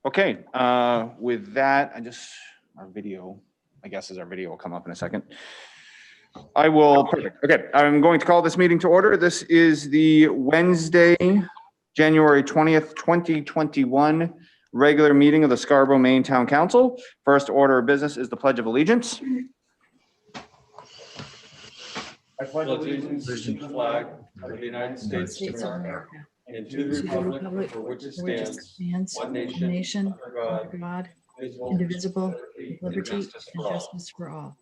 Okay, with that, our video, I guess our video will come up in a second. Perfect. Okay, I'm going to call this meeting to order. This is the Wednesday, January 20th, 2021 regular meeting of the Scarborough, Maine Town Council. First order of business is the Pledge of Allegiance. I pledge allegiance to the flag of the United States of America and to the republic for which it stands, one nation, under God, indivisible, with liberty and justice for all.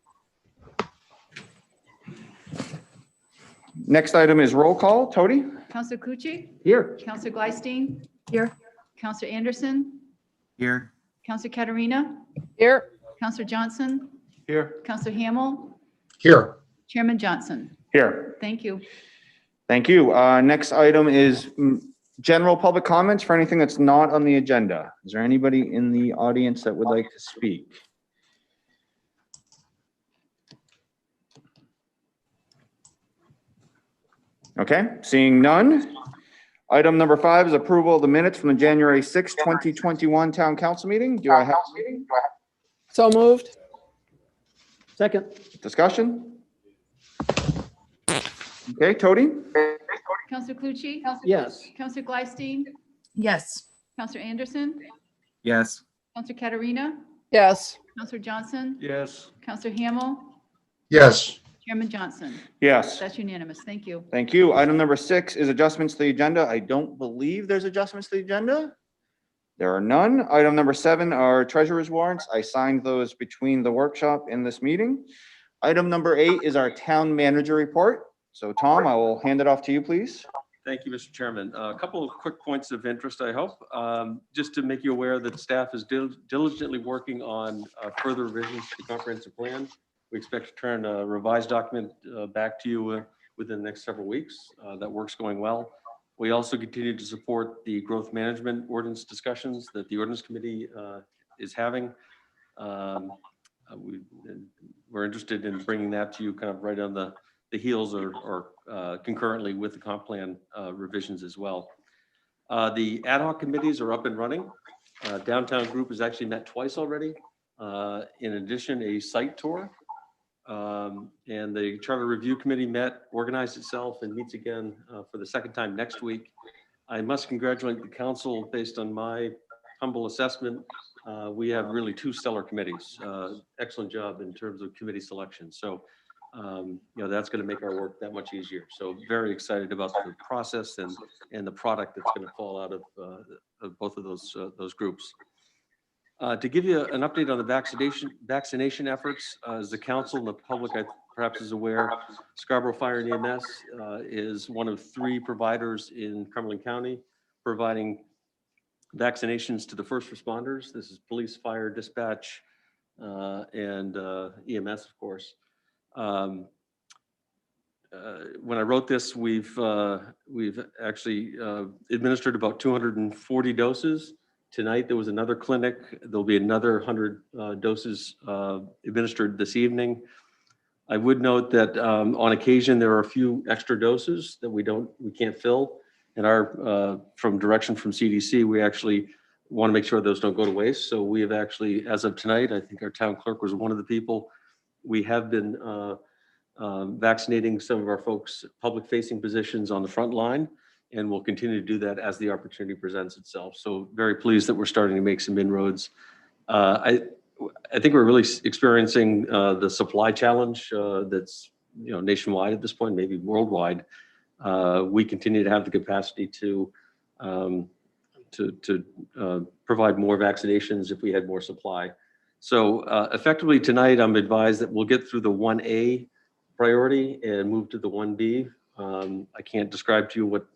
Next item is roll call. Tody? Councillor Cucci? Here. Councillor Gleisteen? Here. Councillor Anderson? Here. Councillor Katarina? Here. Councillor Johnson? Here. Councillor Hamel? Here. Chairman Johnson? Here. Thank you. Thank you. Next item is general public comments for anything that's not on the agenda. Is there anybody in the audience that would like to speak? Okay, seeing none. Item number 5 is approval of the minutes from the January 6, 2021 Town Council meeting. Do I have So moved. Second. discussion? Okay, Tody? Councillor Clucci? Yes. Councillor Gleisteen? Yes. Councillor Anderson? Yes. Councillor Katarina? Yes. Councillor Johnson? Yes. Councillor Hamel? Yes. Chairman Johnson? Yes. That's unanimous. Thank you. Thank you. Item number 6 is adjustments to the agenda. I don't believe there's adjustments to the agenda. There are none. Item number 7 are treasurer's warrants. I signed those between the workshop and this meeting. Item number 8 is our town manager report. So Tom, I will hand it off to you, please. Thank you, Mr. Chairman. A couple of quick points of interest, I hope. Just to make you aware that staff is diligently working on further revisions to the comprehensive plan. We expect to turn a revised document back to you within the next several weeks. That work's going well. We also continue to support the growth management ordinance discussions that the ordinance committee is having. We're interested in bringing that to you kind of right on the heels or concurrently with the comp plan revisions as well. The ad hoc committees are up and running. Downtown group has actually met twice already. In addition, a site tour. And the Charter Review Committee organized itself and meets again for the second time next week. I must congratulate the council based on my humble assessment. We have really 2 stellar committees. Excellent job in terms of committee selection. So, that's going to make our work that much easier. So very excited about the process and the product that's going to fall out of both of those groups. To give you an update on the vaccination efforts, as the council and the public perhaps is aware, Scarborough Fire and EMS is one of 3 providers in Cumberland County providing vaccinations to the first responders. This is police, fire, dispatch, and EMS, of course. When I wrote this, we've actually administered about 240 doses. Tonight, there was another clinic. There'll be another 100 doses administered this evening. I would note that on occasion, there are a few extra doses that we can't fill. And from direction from CDC, we actually want to make sure those don't go to waste. So we have actually, as of tonight, I think our town clerk was one of the people. We have been vaccinating some of our folks, public-facing positions on the front line, and we'll continue to do that as the opportunity presents itself. So very pleased that we're starting to make some inroads. I think we're really experiencing the supply challenge that's nationwide at this point, maybe worldwide. We continue to have the capacity to provide more vaccinations if we had more supply. So effectively tonight, I'm advised that we'll get through the 1A priority and move to the 1B. I can't describe to you what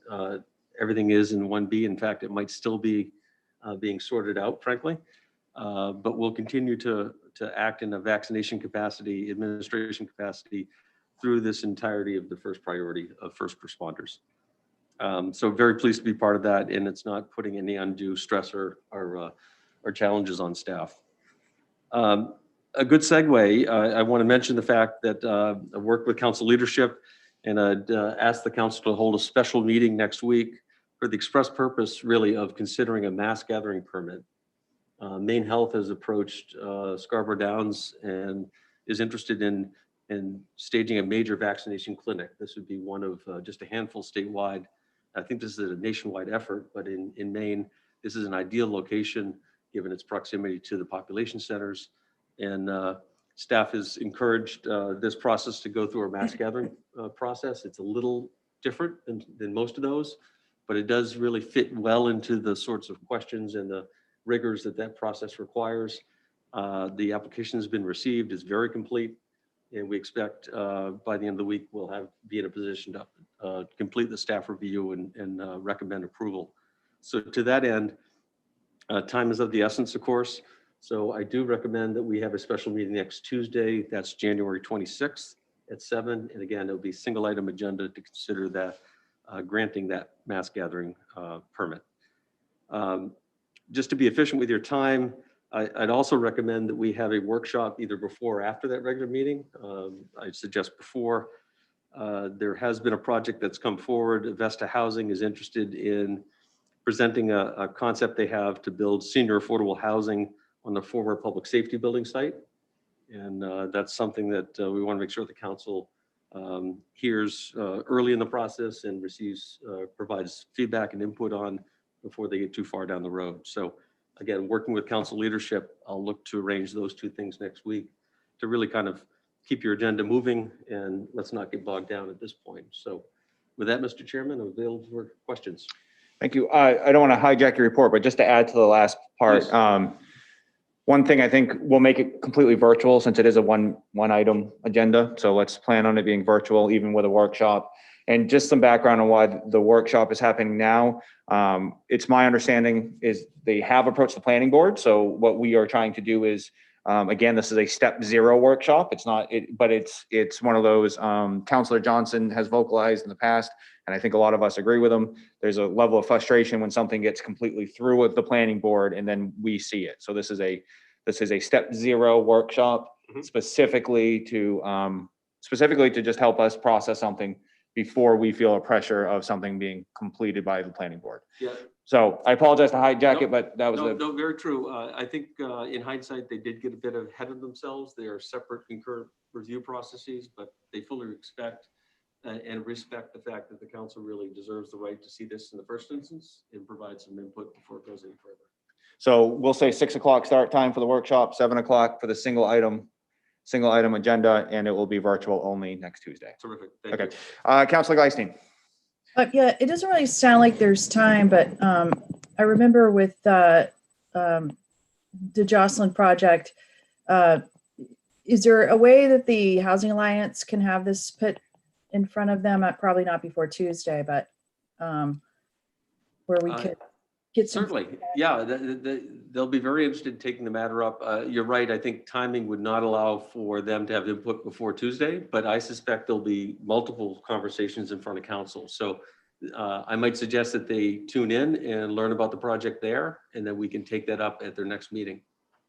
everything is in 1B. In fact, it might still be being sorted out, frankly. But we'll continue to act in a vaccination capacity, administration capacity through this entirety of the first priority of first responders. So very pleased to be part of that, and it's not putting any undue stress or challenges on staff. A good segue, I want to mention the fact that I worked with council leadership and I'd asked the council to hold a special meeting next week for the express purpose really of considering a mass gathering permit. Maine Health has approached Scarborough Downs and is interested in staging a major vaccination clinic. This would be one of just a handful statewide. I think this is a nationwide effort, but in Maine, this is an ideal location given its proximity to the population centers. And staff has encouraged this process to go through our mass gathering process. It's a little different than most of those, but it does really fit well into the sorts of questions and the rigors that process requires. The application has been received, is very complete, and we expect by the end of the week, we'll be in a position to complete the staff review and recommend approval. So to that end, time is of the essence, of course. So I do recommend that we have a special meeting next Tuesday. That's January 26th at 7. And again, it'll be single item agenda to consider that granting that mass gathering permit. Just to be efficient with your time, I'd also recommend that we have a workshop either before or after that regular meeting. I'd suggest before. There has been a project that's come forward. Vesta Housing is interested in presenting a concept they have to build senior affordable housing on the former public safety building site. And that's something that we want to make sure the council hears early in the process and provides feedback and input on before they get too far down the road. So again, working with council leadership, I'll look to arrange those two things next week to really kind of keep your agenda moving, and let's not get bogged down at this point. So with that, Mr. Chairman, I'm available for questions. Thank you. I don't want to hijack your report, but just to add to the last part, Please. one thing I think we'll make it completely virtual since it is a one item agenda. So let's plan on it being virtual, even with a workshop. And just some background on why the workshop is happening now. It's my understanding is they have approached the planning board. So what we are trying to do is, again, this is a step 0 workshop. It's not, but it's one of those, Councilor Johnson has vocalized in the past, and I think a lot of us agree with him. There's a level of frustration when something gets completely through with the planning board and then we see it. So this is a step 0 workshop specifically to just help us process something before we feel a pressure of something being completed by the planning board. Yeah. So I apologize to hijack it, but that was No, very true. I think in hindsight, they did get a bit ahead of themselves. They are separate concurrent review processes, but they fully expect and respect the fact that the council really deserves the right to see this in the first instance and provide some input before it goes any further. So we'll say 6 o'clock start time for the workshop, 7 o'clock for the single item agenda, and it will be virtual only next Tuesday. Terrific. Thank Okay. you. Councilor Gleisteen. Yeah, it doesn't really sound like there's time, but I remember with the Jocelyn project, is there a way that the Housing Alliance can have this put in front of them? Probably not before Tuesday, but where we could get some. Certainly, yeah, they'll be very interested in taking the matter up. You're right, I think timing would not allow for them to have input before Tuesday, but I suspect there'll be multiple conversations in front of council. So I might suggest that they tune in and learn about the project there, and then we can take that up at their next meeting.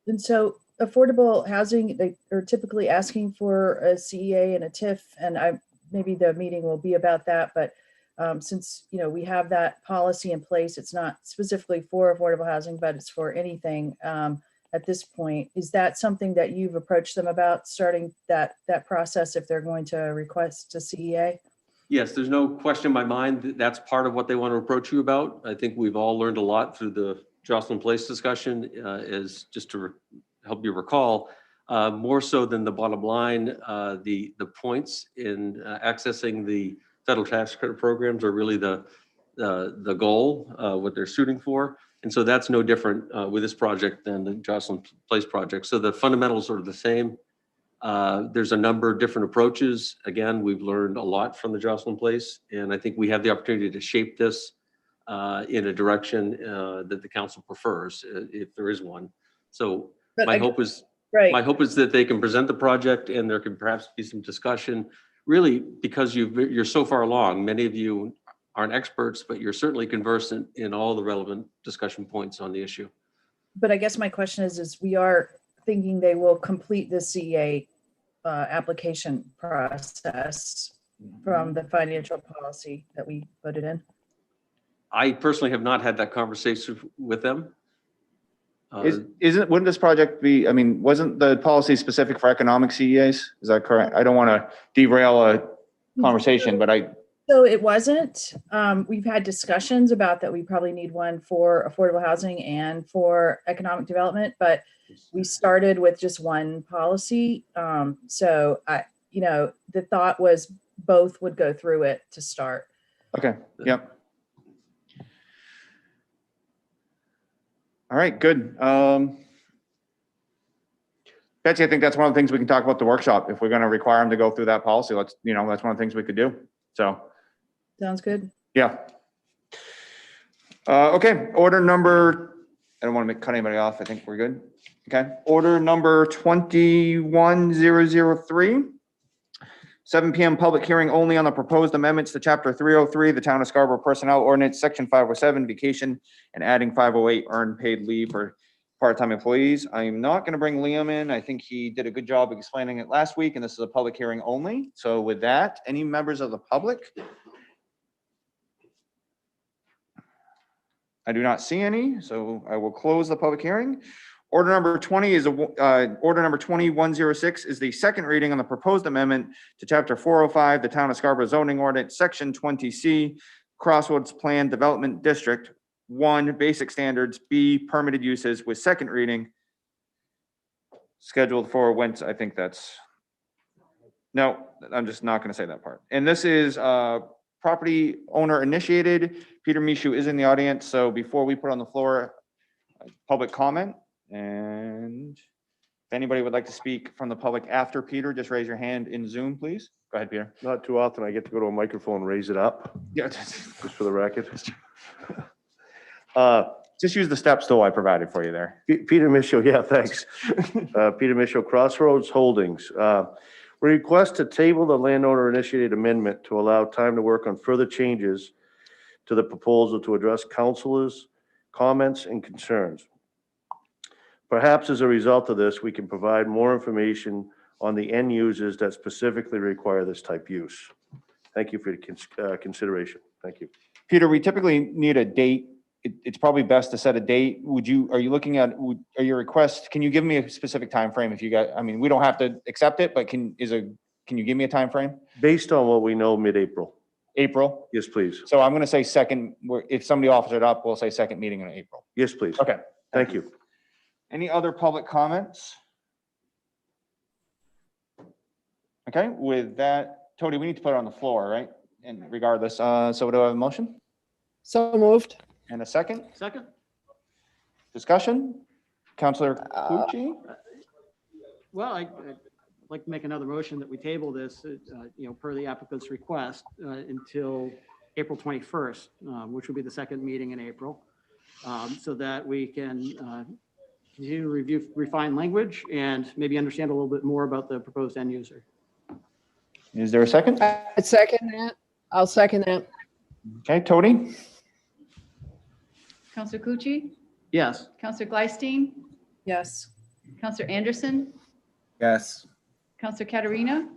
And so affordable housing, they are typically asking for a CEA and a TIF, and maybe the meeting will be about that, but since we have that policy in place, it's not specifically for affordable housing, but it's for anything at this point. Is that something that you've approached them about, starting that process if they're going to request a CEA? Yes, there's no question in my mind that that's part of what they want to approach you about. I think we've all learned a lot through the Jocelyn Place discussion, is just to help you recall, more so than the bottom line, the points in accessing the federal tax credit programs are really the goal, what they're shooting for. And so that's no different with this project than the Jocelyn Place project. So the fundamentals are the same. There's a number of different approaches. Again, we've learned a lot from the Jocelyn Place, and I think we have the opportunity to shape this in a direction that the council prefers, if there is one. So my hope is that they can present the project and there can perhaps be some discussion, really, because you're so far along. Many of you aren't experts, but you're certainly conversant in all the relevant discussion points on the issue. But I guess my question is we are thinking they will complete the CEA application process from the financial policy that we put it in. I personally have not had that conversation with them. Wouldn't this project be, I mean, wasn't the policy specific for economic CEAs? Is that correct? I don't want to derail a conversation, but So it wasn't. We've had discussions about that. We probably need one for affordable housing and for economic development, but we started with just one policy. So the thought was both would go through it to start. okay, yep. All right, good. Betsy, I think that's one of the things we can talk about the workshop. If we're going to require them to go through that policy, that's one of the things we could do. So, Sounds good. yeah. Okay, order number, I don't want to cut anybody off. I think we're good. Okay, order number 21003. 7 PM public hearing only on the proposed amendments to chapter 303, the town of Scarborough personnel ordinance, section 507, vacation, and adding 508 earned paid leave for part-time employees. I'm not going to bring Liam in. I think he did a good job of explaining it last week, and this is a public hearing only. So with that, any members of the public? I do not see any, so I will close the public hearing. Order number 20 is order number 2106 is the second reading on the proposed amendment to chapter 405, the town of Scarborough zoning ordinance, section 20C, Crossroads Plan Development District, 1, basic standards, B, permitted uses, with second reading scheduled for Wednesday. I think that's, no, I'm just not going to say that part. And this is property owner initiated. Peter Mishu is in the audience. So before we put on the floor, public comment. And if anybody would like to speak from the public after Peter, just raise your hand in Zoom, please. Go ahead, Peter. Not too often I get to go to a microphone and raise it up, Yeah, just for the record. just use the step stool I provided for you there. Peter Michaud, yeah, thanks. Peter Michaud, Crossroads Holdings. We request to table the landowner initiated amendment to allow time to work on further changes to the proposal to address councilors' comments and concerns. Perhaps as a result of this, we can provide more information on the end users that specifically require this type use. Thank you for your consideration. Thank you. Peter, we typically need a date. It's probably best to set a date. Are you looking at, are your requests, can you give me a specific time frame if you got, I mean, we don't have to accept it, but can you give me a time frame? Based on what we know, mid-April. April? Yes, please. So I'm going to say second, if somebody offers it up, we'll say second meeting in April. Yes, please. Okay. Thank you. Any other public comments? Okay, with that, Tony, we need to put it on the floor, right? And regardless, so do I have a motion So moved. and a second? Second. Discussion? Counselor Clucci? Well, I'd like to make another motion that we table this, per the applicant's request, until April 21st, which will be the second meeting in April, so that we can continue to review, refine language, and maybe understand a little bit more about the proposed end user. Is there a second? I'd second that. I'll second that. Okay, Tony? Counselor Cucci? Yes. Counselor Glystein? Yes. Counselor Anderson? Yes. Counselor Katarina?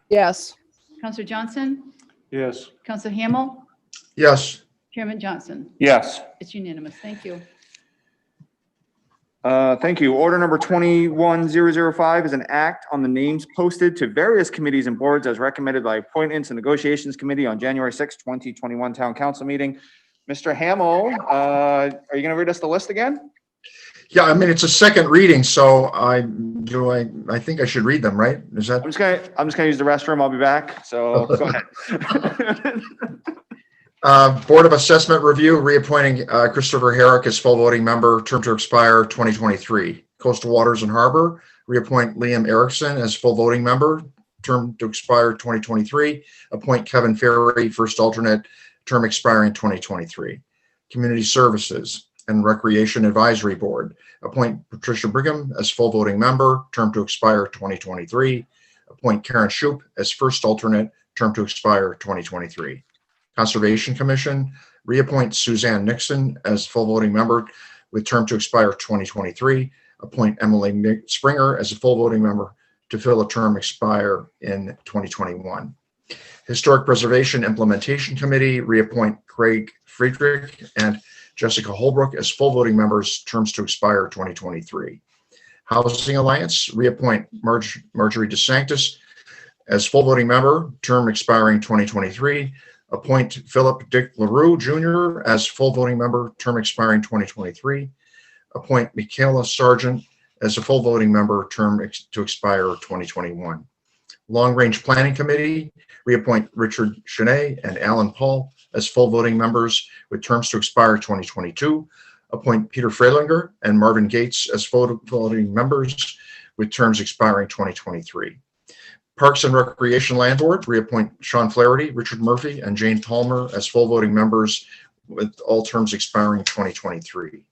Yes. Counselor Johnson? Yes. Counselor Hamel? yes, Chairman Johnson? Yes. It's unanimous. Thank you. Thank you. Order number 21005 is an act on the names posted to various committees and boards as recommended by Appointments and Negotiations Committee on January 6, 2021 Town Council meeting. Mr. Hamel, are you going to read us the list again? yeah. I mean, it's a second reading, so I think I should read them, right? Is that? I'm just gonna use the restroom. I'll be back. So go ahead. Board of Assessment Review, reappointing Christopher Herrick as full voting member, term to expire 2023. Coastal Waters and Harbor, reappoint Liam Erickson as full voting member, term to expire 2023. Appoint Kevin Ferry, first alternate, term expiring 2023. Community Services and Recreation Advisory Board, appoint Patricia Brigham as full voting member, term to expire 2023. Appoint Karen Shoup as first alternate, term to expire 2023. Conservation Commission, reappoint Suzanne Nixon as full voting member with term to expire 2023. Appoint Emily Springer as a full voting member to fill a term expire in 2021. Historic Preservation Implementation Committee, reappoint Craig Friedrich and Jessica Holbrook as full voting members, terms to expire 2023. Housing Alliance, reappoint Marjorie DeSantis as full voting member, term expiring 2023. Appoint Philip Dick LaRue Jr. as full voting member, term expiring 2023. Appoint Michaela Sargent as a full voting member, term to expire 2021. Long Range Planning Committee, reappoint Richard Chenet and Alan Paul as full voting members with terms to expire 2022. Appoint Peter Freilinger and Marvin Gates as full voting members with terms expiring 2023. Parks and Recreation Land Board, reappoint Sean Flaherty, Richard Murphy, and Jane Palmer as full voting members with all terms expiring 2023.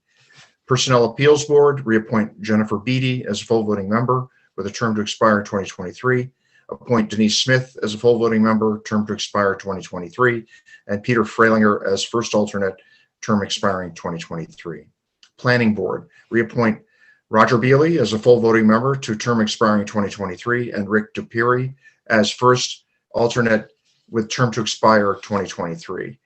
Personnel Appeals Board, reappoint Jennifer Beatty as a full voting member with a term to expire 2023. Appoint Denise Smith as a full voting member, term to expire 2023. And Peter Freilinger as first alternate, term expiring 2023. Planning Board, reappoint Roger Bealey as a full voting member to term expiring 2023, and Rick DePiri as first alternate with term to expire 2023.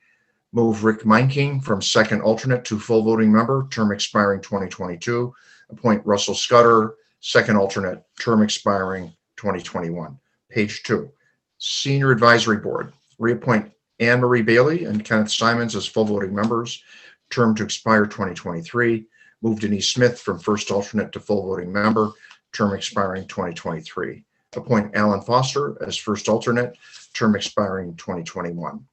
Move Rick Meinking from second alternate to full voting member, term expiring 2022. Appoint Russell Scudder, second alternate, term expiring 2021. Page 2. Senior Advisory Board, reappoint Anne Marie Bailey and Kenneth Simons as full voting members, term to expire 2023. Move Denise Smith from first alternate to full voting member, term expiring 2023. Appoint Alan Foster as first alternate, term expiring 2021.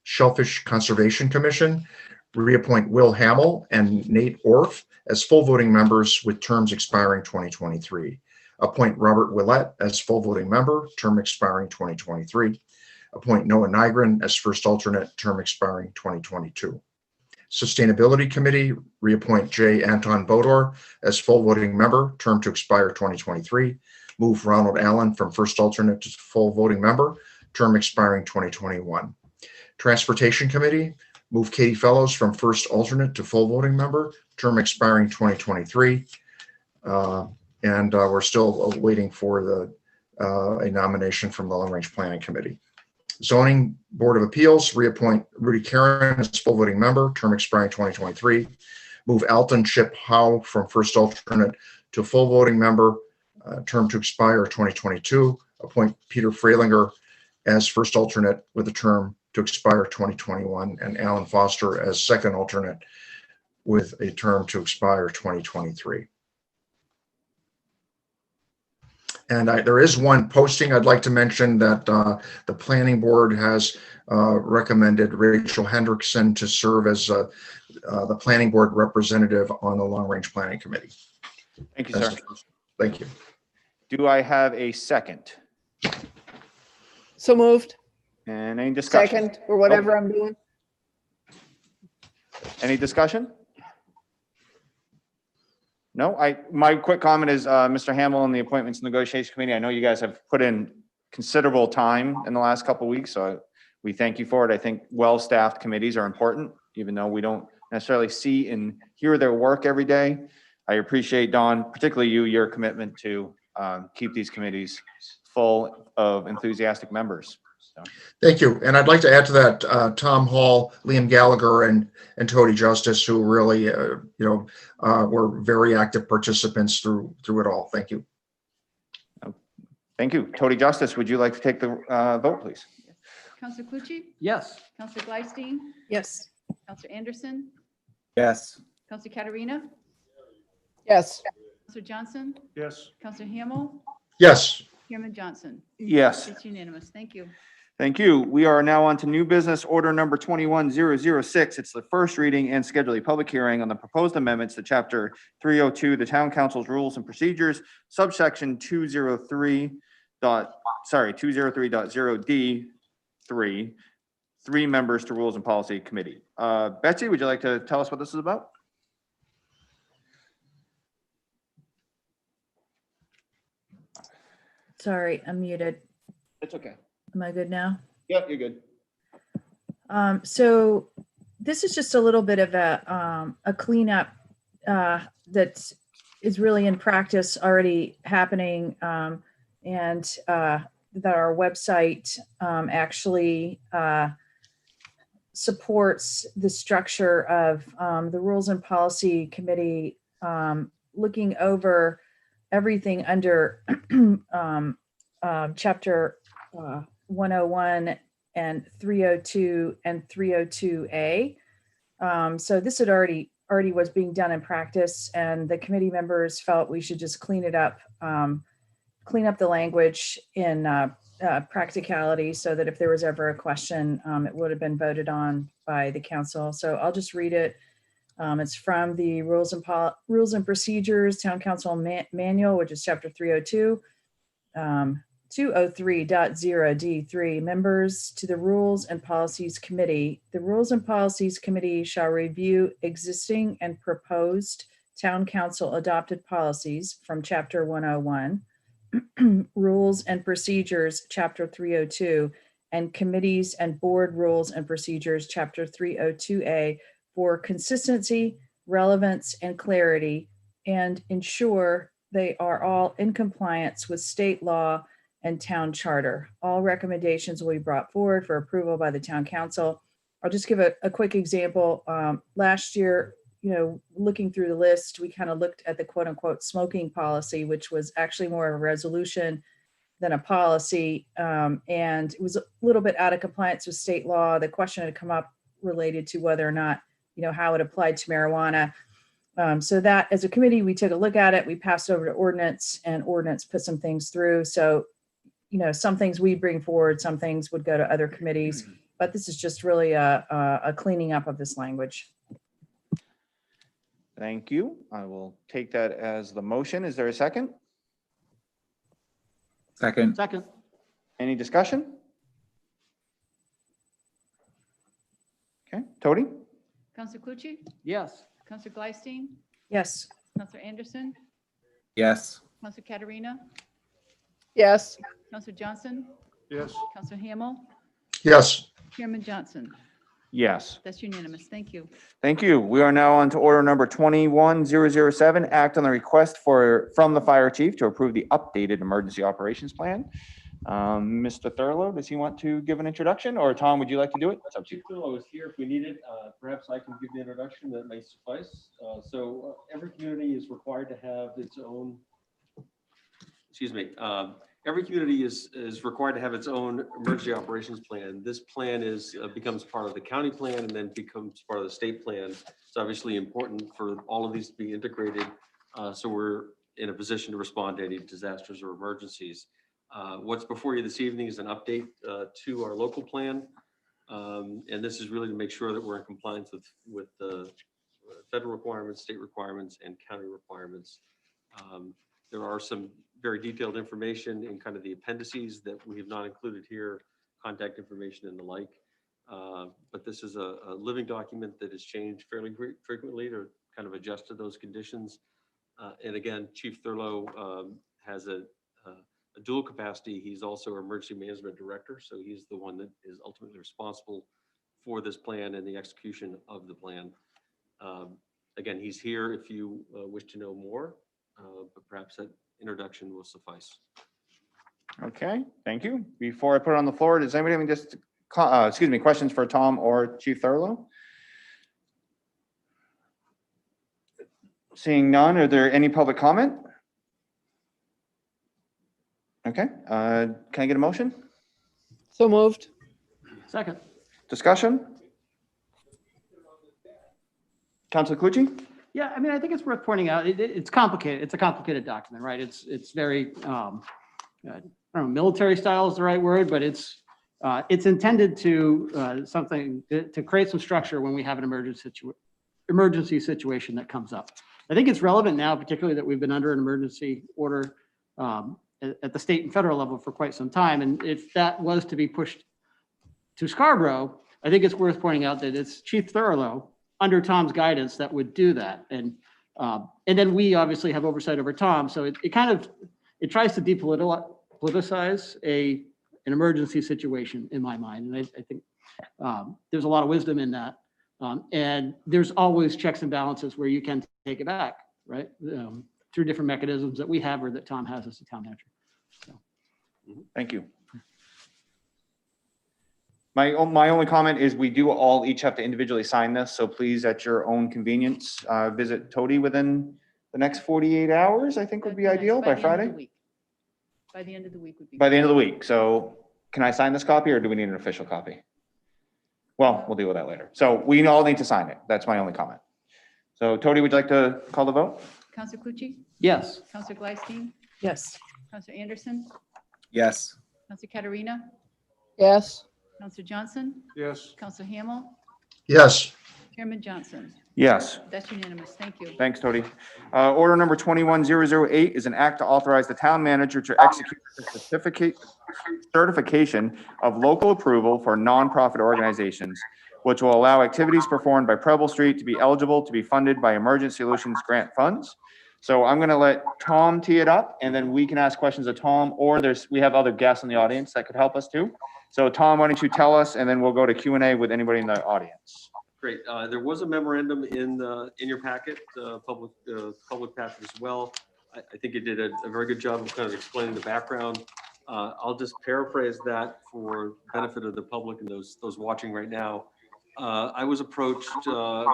Shellfish Conservation Commission, reappoint Will Hamill and Nate Orff as full voting members with terms expiring 2023. Appoint Robert Willett as full voting member, term expiring 2023. Appoint Noah Nygren as first alternate, term expiring 2022. Sustainability Committee, reappoint J. Anton Bodor as full voting member, term to expire 2023. Move Ronald Allen from first alternate to full voting member, term expiring 2021. Transportation Committee, move Katie Fellows from first alternate to full voting member, term expiring 2023. And we're still waiting for a nomination from the Long Range Planning Committee. Zoning Board of Appeals, reappoint Rudy Karen as full voting member, term expiring 2023. Move Alton Chip Howe from first alternate to full voting member, term to expire 2022. Appoint Peter Freilinger as first alternate with a term to expire 2021, and Alan Foster as second alternate with a term to expire 2023. And there is one posting I'd like to mention, that the planning board has recommended Rachel Hendrickson to serve as the planning board representative on the Long Range Planning Committee. Thank you, sir. Thank you. Do I have a second? So moved. And any discussion? Second, or whatever I'm doing. Any discussion? No, my quick comment is, Mr. Hamill and the Appointments Negotiation Committee, I know you guys have put in considerable time in the last couple of weeks, so we thank you for it. I think well-staffed committees are important, even though we don't necessarily see and hear their work every day. I appreciate, Dawn, particularly your commitment to keep these committees full of enthusiastic members. So. Thank you. And I'd like to add to that, Tom Hall, Liam Gallagher, and Tody Justice, who really, were very active participants through it all. Thank you. Thank you. Tody Justice, would you like to take the vote, please? Counselor Clucci? Yes. Counselor Gleifstein? Yes. Counselor Anderson? Yes. Counselor Katarina? Yes. Counselor Johnson? Yes. Counselor Hamel? Yes. Chairman Johnson? Yes. It's unanimous. Thank you. Thank you. We are now on to new business order number 21006. It's the first reading and schedule a public hearing on the proposed amendments to chapter 302, the town council's rules and procedures, subsection 203.0D3, 3 members to rules and policy committee. Betsy, would you like to tell us what this is about? Sorry, I'm muted. It's okay. Am I good now? Yep, you're good. So this is just a little bit of a cleanup that is really in practice already happening. And that our website actually supports the structure of the Rules and Policy Committee, looking over everything under Chapter 101 and 302 and 302A. So this had already was being done in practice, and the committee members felt we should just clean it up, clean up the language in practicality, so that if there was ever a question, it would have been voted on by the council. So I'll just read it. It's from the Rules and Procedures Town Council Manual, which is Chapter 302. 203.0D3, members to the Rules and Policies Committee. The Rules and Policies Committee shall review existing and proposed town council adopted policies from Chapter 101, Rules and Procedures, Chapter 302, and committees and board rules and procedures, Chapter 302A, for consistency, relevance, and clarity, and ensure they are all in compliance with state law and town charter. All recommendations will be brought forward for approval by the town council. I'll just give a quick example. Last year, looking through the list, we kind of looked at the quote unquote smoking policy, which was actually more of a resolution than a policy. And it was a little bit out of compliance with state law. The question had come up related to whether or not, how it applied to marijuana. So that as a committee, we took a look at it, we passed over to ordinance, and ordinance put some things through. So, some things we bring forward, some things would go to other committees, but this is just really a cleaning up of this language. Thank you. I will take that as the motion. Is there a second? Second. Second. Any discussion? Okay, Tony? Counselor Clucci? Yes. Counselor Glystein? Yes. Counselor Anderson? Yes. Counselor Katarina? Yes. Counselor Johnson? Yes. Counselor Hamel? Yes. Chairman Johnson? Yes. That's unanimous. Thank you. Thank you. We are now on to order number 21007, act on the request from the fire chief to approve the updated emergency operations plan. Mr. Thurlow, does he want to give an introduction, or Tom, would you like to do it? That's up to you. Chief Thurlow is here if we need it. Perhaps I can give the introduction that may suffice. Every community is required to have its own, every community is required to have its own emergency operations plan. This plan becomes part of the county plan and then becomes part of the state plan. It's obviously important for all of these to be integrated, so we're in a position to respond to any disasters or emergencies. What's before you this evening is an update to our local plan. And this is really to make sure that we're in compliance with the federal requirements, state requirements, and county requirements. There are some very detailed information in kind of the appendices that we have not included here, contact information and the like. But this is a living document that has changed fairly frequently to kind of adjust to those conditions. And again, Chief Thurlow has a dual capacity. He's also our emergency management director, so he's the one that is ultimately responsible for this plan and the execution of the plan. Again, he's here if you wish to know more, but perhaps that introduction will suffice. Okay, thank you. Before I put it on the floor, does anybody have any questions for Tom or Chief Thurlow? Seeing none, are there any public comment? Okay, can I get a motion? So moved. Second. Discussion? Councilor Clucci? Yeah, I mean, I think it's worth pointing out, it's complicated. It's a complicated document, right? It's very, I don't know, military style is the right word, but it's intended to to create some structure when we have an emergency situation that comes up. I think it's relevant now, particularly that we've been under an emergency order at the state and federal level for quite some time. And if that was to be pushed to Scarborough, I think it's worth pointing out that it's Chief Thurlow under Tom's guidance that would do that. And then we obviously have oversight over Tom. So it tries to depoliticize an emergency situation in my mind. And I think there's a lot of wisdom in that. And there's always checks and balances where you can take it back, right? Through different mechanisms that we have or that Tom has as a town manager. So. Thank you. My only comment is we do all each have to individually sign this, so please at your own convenience, visit Tody within the next 48 hours, I think would be That'd ideal, nice. by the end of the Friday, week. By the end of the week would be. by the end of the week. So can I sign this copy or do we need an official copy? Well, we'll deal with that later. So we all need to sign it. That's my only comment. So Tody, would you like to call the vote? Counselor Cucci? Yes. Counselor Glystein? Yes. Counselor Anderson? Yes. Counselor Katarina? Yes. Counselor Johnson? Yes. Counselor Hamel? Yes. Chairman Johnson? Yes. That's unanimous. Thank you. Thanks, Tody. Order number 21008 is an act to authorize the town manager to execute the certification of local approval for nonprofit organizations, which will allow activities performed by Preble Street to be eligible to be funded by Emergency Solutions Grant Funds. So I'm going to let Tom tee it up, and then we can ask questions of Tom, or we have other guests in the audience that could help us too. So Tom, why don't you tell us, and then we'll go to Q&A with anybody in the audience. Great. There was a memorandum in your packet, public packet as well. I think you did a very good job of kind of explaining the background. I'll just paraphrase that for benefit of the public and those watching right now. I was approached, I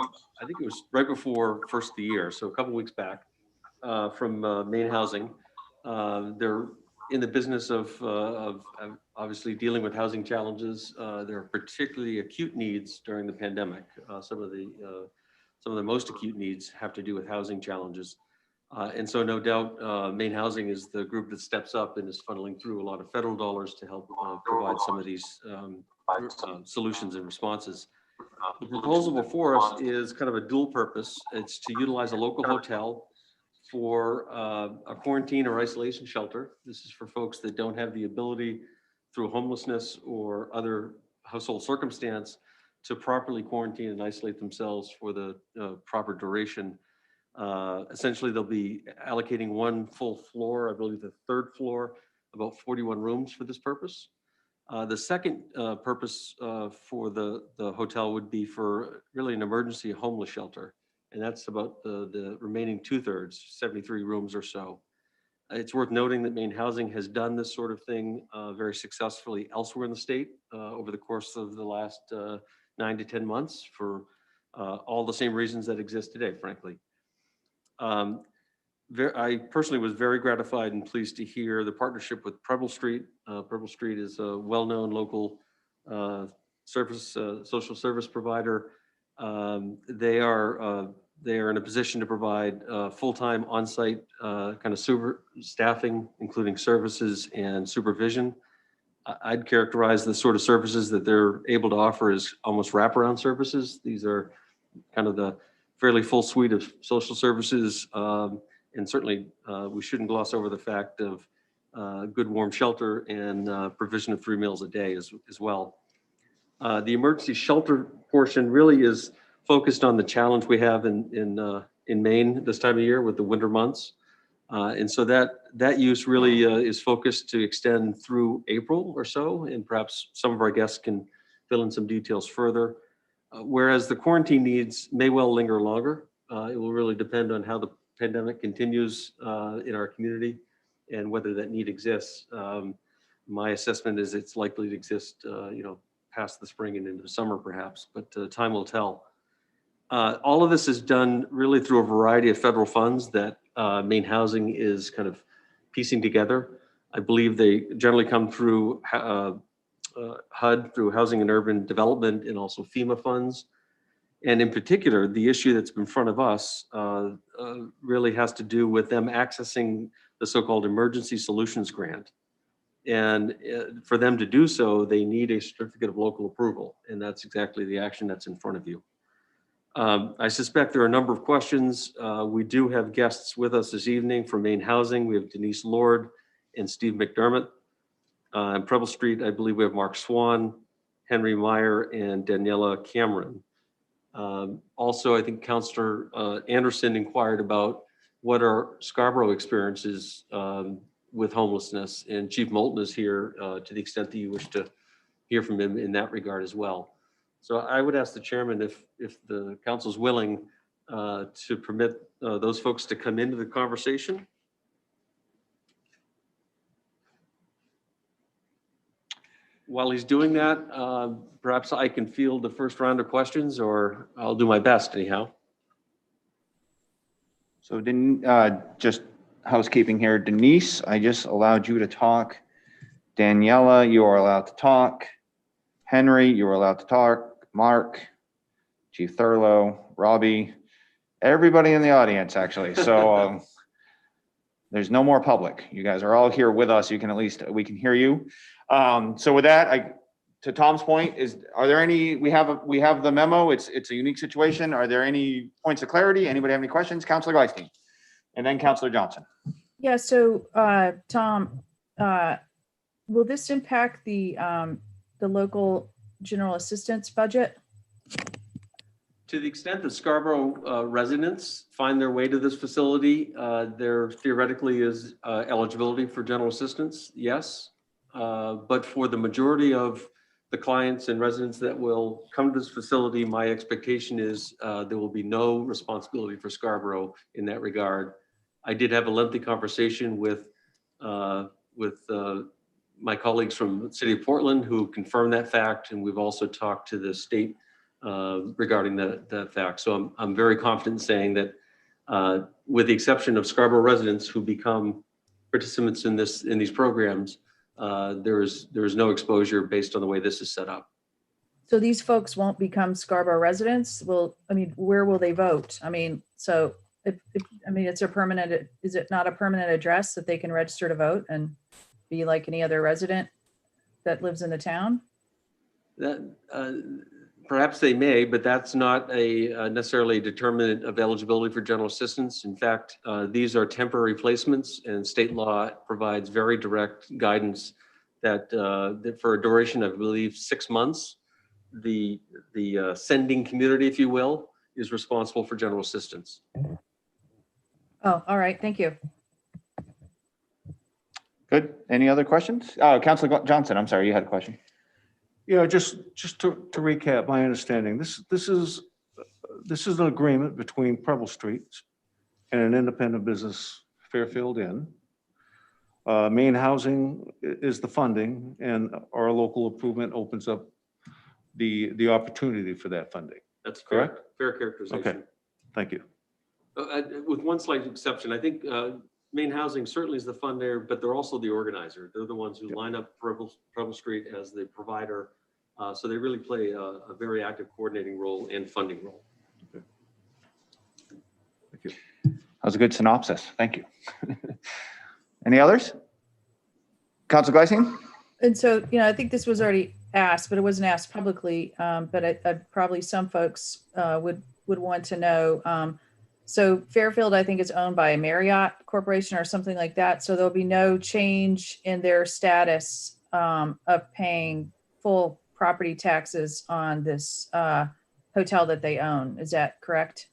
think it was right before first of the year, so a couple weeks back, from Maine Housing. They're in the business of obviously dealing with housing challenges. There are particularly acute needs during the pandemic. Some of the most acute needs have to do with housing challenges. And so no doubt Maine Housing is the group that steps up and is funneling through a lot of federal dollars to help provide some of these solutions and responses. The proposal before us is kind of a dual purpose. It's to utilize a local hotel for a quarantine or isolation shelter. This is for folks that don't have the ability through homelessness or other household circumstance to properly quarantine and isolate themselves for the proper duration. Essentially, they'll be allocating one full floor, I believe the third floor, about 41 rooms for this purpose. The second purpose for the hotel would be for really an emergency homeless shelter. And that's about the remaining 2/3, 73 rooms or so. It's worth noting that Maine Housing has done this sort of thing very successfully elsewhere in the state over the course of the last 9 to 10 months for all the same reasons that exist today, frankly. I personally was very gratified and pleased to hear the partnership with Preble Street. Preble Street is a well-known local social service provider. They are in a position to provide full-time on-site kind of super staffing, including services and supervision. I'd characterize the sort of services that they're able to offer as almost wraparound services. These are kind of the fairly full suite of social services. And certainly we shouldn't gloss over the fact of good warm shelter and provision of 3 meals a day as well. The emergency shelter portion really is focused on the challenge we have in Maine this time of year with the winter months. And so that use really is focused to extend through April or so, and perhaps some of our guests can fill in some details further. Whereas the quarantine needs may well linger longer. It will really depend on how the pandemic continues in our community and whether that need exists. My assessment is it's likely to exist, past the spring and into the summer perhaps, but time will tell. All of this is done really through a variety of federal funds that Maine Housing is kind of piecing together. I believe they generally come through HUD, through Housing and Urban Development, and also FEMA funds. And in particular, the issue that's in front of us really has to do with them accessing the so-called Emergency Solutions Grant. And for them to do so, they need a certificate of local approval. And that's exactly the action that's in front of you. I suspect there are a number of questions. We do have guests with us this evening from Maine Housing. We have Denise Lord and Steve McDermott. On Preble Street, I believe we have Mark Swan, Henry Meyer, and Daniela Cameron. Also, I think Councillor Anderson inquired about what are Scarborough experiences with homelessness, and Chief Moulton is here to the extent that you wish to hear from him in that regard as well. So I would ask the chairman if the council is willing to permit those folks to come into the while he's doing that, perhaps I can field the first round of questions, or I'll do my best anyhow. So just housekeeping here, Denise, I just allowed you to talk. Daniela, you are allowed to talk. Henry, you are allowed to talk. Mark, Chief Thurlow, Robbie, everybody in the audience, actually. So there's no more public. You guys are all here with us. You can we can hear you. So with that, to Tom's point, are there any, we have the memo. It's a unique situation. Are there any points of clarity? Anybody have any questions? Counselor Gleisteen, and then Counselor Johnson. Yeah, so Tom, will this impact the local general assistance budget? To the extent that Scarborough residents find their way to this facility, there theoretically is eligibility for general assistance, yes. But for the majority of the clients and residents that will come to this facility, my expectation is there will be no responsibility for Scarborough in that regard. I did have a lengthy conversation with my colleagues from the city of Portland who confirmed that fact, and we've also talked to the state regarding that fact. So I'm very confident in saying that with the exception of Scarborough residents who become participants in these programs, there is no exposure based on the way this is set up. So these folks won't become Scarborough residents? Where will they vote? So it's a permanent, is it not a permanent address that they can register to vote and be like any other resident that lives in the town? That perhaps they may, but that's not necessarily a determinant of eligibility for general assistance. In fact, these are temporary placements, and state law provides very direct guidance that for a duration of, I believe, 6 months, the sending community, if you will, is responsible for general assistance. Oh, all right. Thank you. Good. Any other questions? Counselor Johnson, I'm sorry, you had a question. Yeah, just to recap my understanding, this is an agreement between Preble Street and an independent business, Fairfield Inn. Main Housing is the funding, and our local improvement opens up the opportunity for that funding. That's correct. Fair characterization. Okay, thank you. With one slight exception, I think Main Housing certainly is the funder, but they're also the organizer. They're the ones who line up Preble Street as the provider. So they really play a very active coordinating role and funding role. Okay. Thank you. That was a good synopsis. Thank you. Any others? Counselor Gleising? And so, I think this was already asked, but it wasn't asked publicly. But probably some folks would want to know. So Fairfield, I think, is owned by a Marriott Corporation or something like that. So there'll be no change in their status of paying full property taxes on this hotel that they own. Is that correct?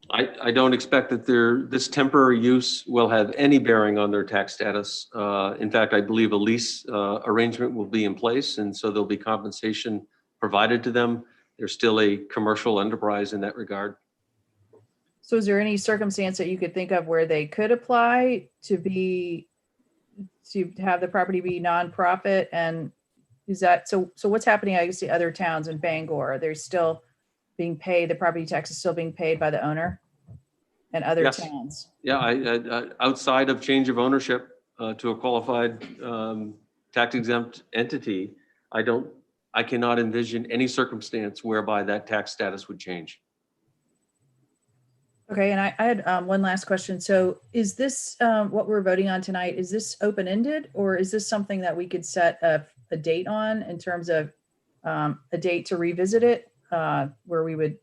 I don't expect that this temporary use will have any bearing on their tax status. In fact, I believe a lease arrangement will be in place, and so there'll be compensation provided to them. They're still a commercial enterprise in that regard. So is there any circumstance that you could think of where they could apply to have the property be nonprofit? And is that, so what's happening, I guess, to other towns in Bangor? They're still being paid, the property tax is still being paid by the owner and other Yes. towns? Yeah, I outside of change of ownership to a qualified tax exempt entity, I cannot envision any circumstance whereby that tax status would change. Okay, and I had one last question. So is this, what we're voting on tonight, is this open-ended, or is this something that we could set a date on in terms of a date to revisit it, where we would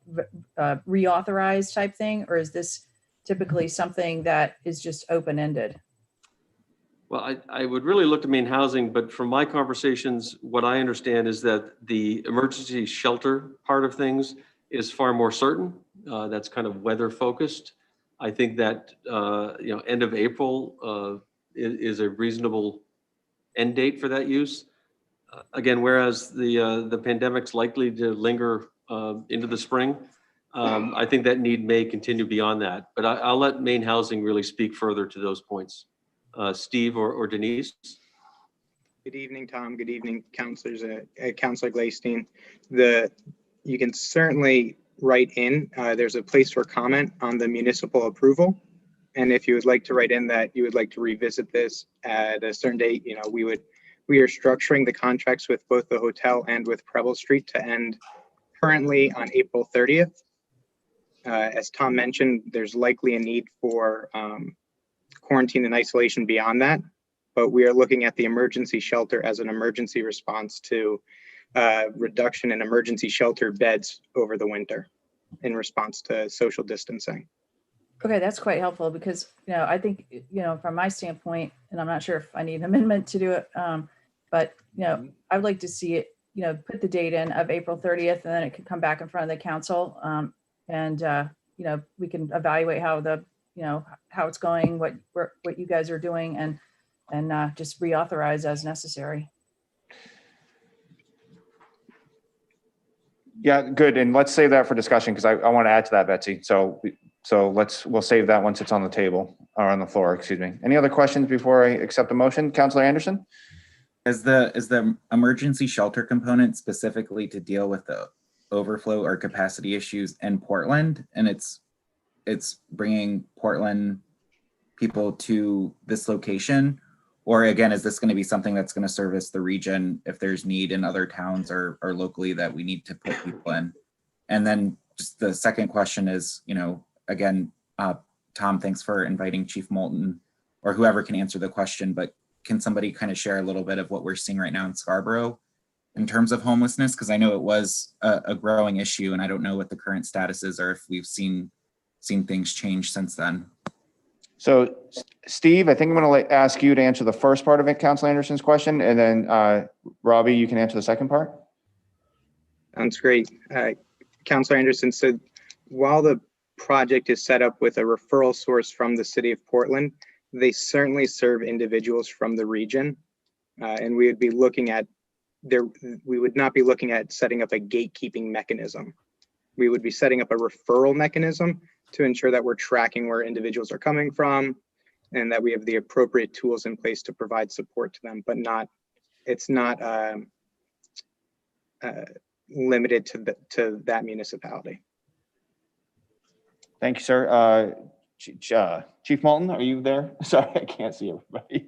reauthorize type thing? Or is this typically something that is just open-ended? Well, I would really look to Main Housing, but from my conversations, what I understand is that the emergency shelter part of things is far more certain. That's kind of weather focused. I think that end of April is a reasonable end date for that use. Again, whereas the pandemic's likely to linger into the spring, I think that need may continue beyond that. But I'll let Main Housing really speak further to those points. Steve or Denise? Good evening, Tom. Good evening, counselors, Counselor Glaystein. You can certainly write in, there's a place for comment on the municipal approval. And if you would like to write in that you would like to revisit this at a certain date, we are structuring the contracts with both the hotel and with Preble Street to end currently on April 30th. As Tom mentioned, there's likely a need for quarantine and isolation beyond that, but we are looking at the emergency shelter as an emergency response to reduction in emergency shelter beds over the winter in response to social distancing. Okay, that's quite helpful because, I think, from my standpoint, and I'm not sure if I need an amendment to do it, but, I would like to see it, put the date in of April 30th, and then it could come back in front of the council. And we can evaluate how how it's going, what you guys are doing, and just reauthorize as necessary. Yeah, good. And let's save that for discussion because I want to add to that, Betsy. So we'll save that once it's on the table or on the floor, excuse me. Any other questions before I accept the motion? Counselor Anderson? Is the emergency shelter component specifically to deal with the overflow or capacity issues in Portland, and it's bringing Portland people to this location? Or again, is this going to be something that's going to service the region if there's need in other towns or locally that we need to put people in? And then just the second question is, again, Tom, thanks for inviting Chief Moulton or whoever can answer the question, but can somebody kind of share a little bit of what we're seeing right now in Scarborough in terms of homelessness? Because I know it was a growing issue and I don't know what the current status is or if we've seen things change since then. So Steve, I think I'm going to ask you to answer the first part of it, Counselor Anderson's question, and then Robbie, you can answer the second part. Sounds great. Counselor Anderson, so while the project is set up with a referral source from the city of Portland, they certainly serve individuals from the region. And we would be looking at we would not be looking at setting up a gatekeeping mechanism. We would be setting up a referral mechanism to ensure that we're tracking where individuals are coming from and that we have the appropriate tools in place to provide support to them, but it's not limited to that municipality. Thank you, sir. Chief Moulton, are you there? Sorry, I can't see everybody.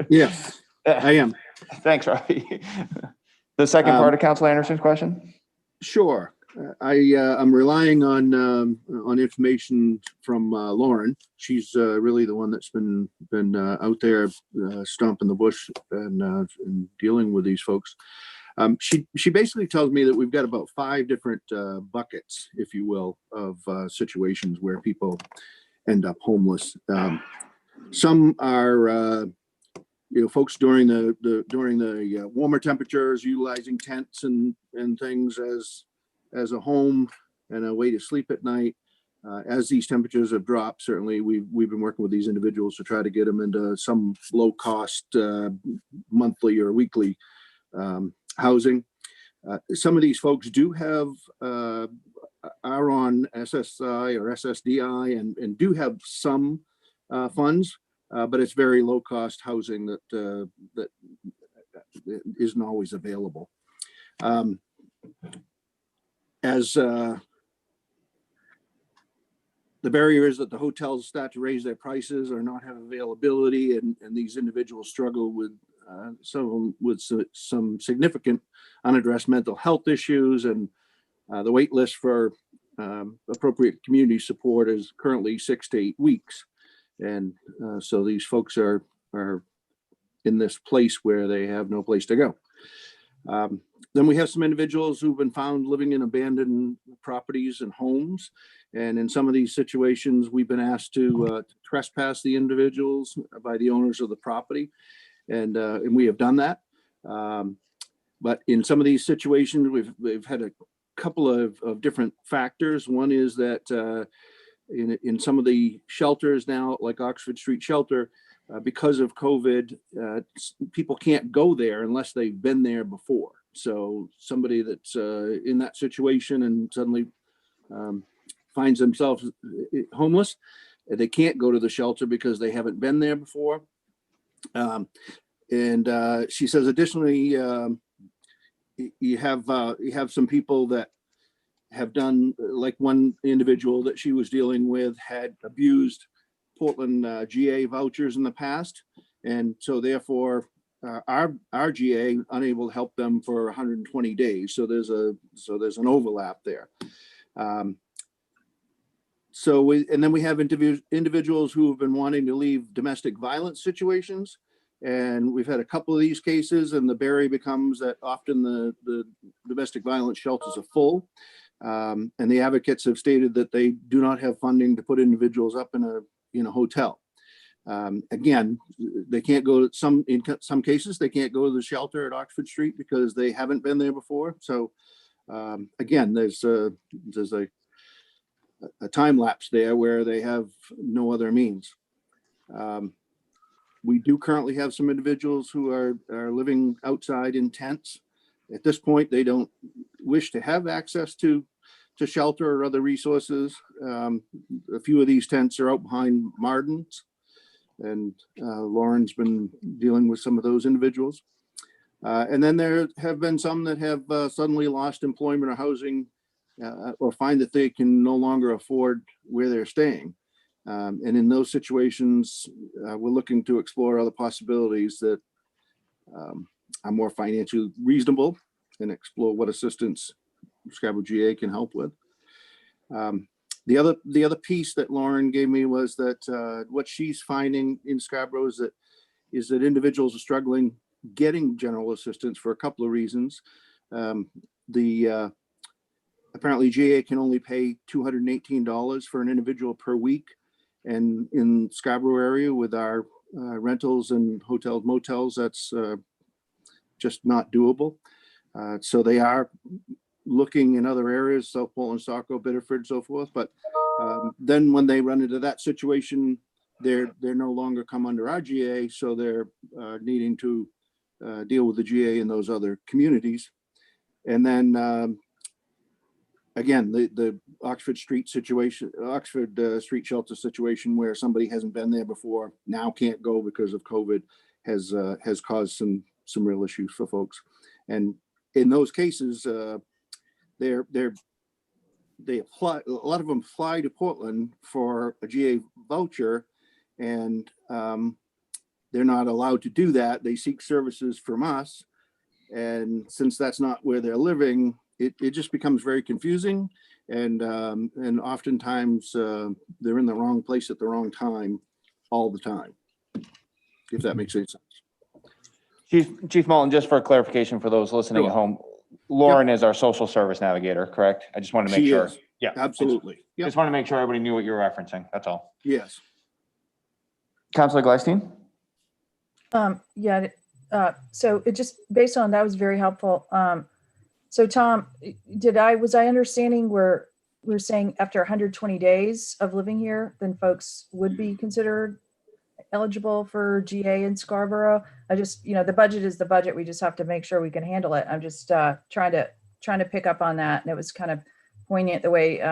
Yes, I am. Thanks, Robbie. The second part of Counselor Anderson's question? Sure. I'm relying on information from Lauren. She's really the one that's been out there stomping the bush and dealing with these folks. She basically tells me that we've got about 5 different buckets, if you will, of situations where people end up homeless. Some are folks during the warmer temperatures utilizing tents and things as a home and a way to sleep at night. As these temperatures have dropped, certainly we've been working with these individuals to try to get them into some low cost monthly or weekly housing. Some of these folks do have are on SSI or SSDI and do have some funds, but it's very low cost housing that isn't always available. As the barrier is that the hotels start to raise their prices or not have availability, and these individuals struggle with some of them with some significant unaddressed mental health issues, and the wait list for appropriate community support is currently 6 to 8 weeks. And so these folks are in this place where they have no place to go. Then we have some individuals who've been found living in abandoned properties and homes. And in some of these situations, we've been asked to trespass the individuals by the owners of the property. And we have done that. But in some of these situations, we've had a couple of different factors. One is that in some of the shelters now, like Oxford Street Shelter, because of COVID, people can't go there unless they've been there before. So somebody that's in that situation and suddenly finds themselves homeless, they can't go to the shelter because they haven't been there before. And she says additionally, you have some people that have done, like one individual that she was dealing with had abused Portland GA vouchers in the past. And so therefore, our GA unable to help them for 120 days. So there's an overlap there. And then we have individuals who have been wanting to leave domestic violence situations. And we've had a couple of these cases, and the barrier becomes that often the domestic violence shelters are full. And the advocates have stated that they do not have funding to put individuals up in a hotel. Again, they can't go to in some cases, they can't go to the shelter at Oxford Street because they haven't been there before. So again, there's a time lapse there where they have no other means. We do currently have some individuals who are living outside in tents. At this point, they don't wish to have access to shelter or other resources. A few of these tents are out behind Martin's, and Lauren's been dealing with some of those individuals. And then there have been some that have suddenly lost employment or housing, or find that they can no longer afford where they're staying. And in those situations, we're looking to explore other possibilities that are more financially reasonable and explore what assistance Scrabble GA can help with. The other piece that Lauren gave me was that what she's finding in Scarborough is that individuals are struggling getting general assistance for a couple of reasons. Apparently GA can only pay $218 for an individual per week. And in Scarborough area with our rentals and hotels, motels, that's just not doable. So they are looking in other areas, South Portland, Saco, Biddeford, so forth. But then when they run into that situation, they're no longer come under our GA, so they're needing to deal with the GA in those other communities. And then again, the Oxford Street situation, Oxford Street shelter situation, where somebody hasn't been there before, now can't go because of COVID, has caused some real issues for folks. And in those cases, they apply. A lot of them fly to Portland for a GA voucher, and they're not allowed to do that. They seek services from us, and since that's not where they're living, it just becomes very confusing, and oftentimes they're in the wrong place at the wrong time all the time, if that makes any sense. Chief Mullen, just for clarification for those listening at home, Lauren is our social service navigator, correct? I just wanted to make She sure. is. Yeah, Absolutely. Yep. just want to make sure everybody knew what you were referencing. That's all. Yes. Councilor Gleisteen? Yeah, so it just, based on that was very helpful. So Tom, was I understanding where we're saying after 120 days of living here, then folks would be considered eligible for GA in Scarborough? I just, the budget is the budget. We just have to make sure we can handle it. I'm just trying to pick up on that. And it was kind of poignant the way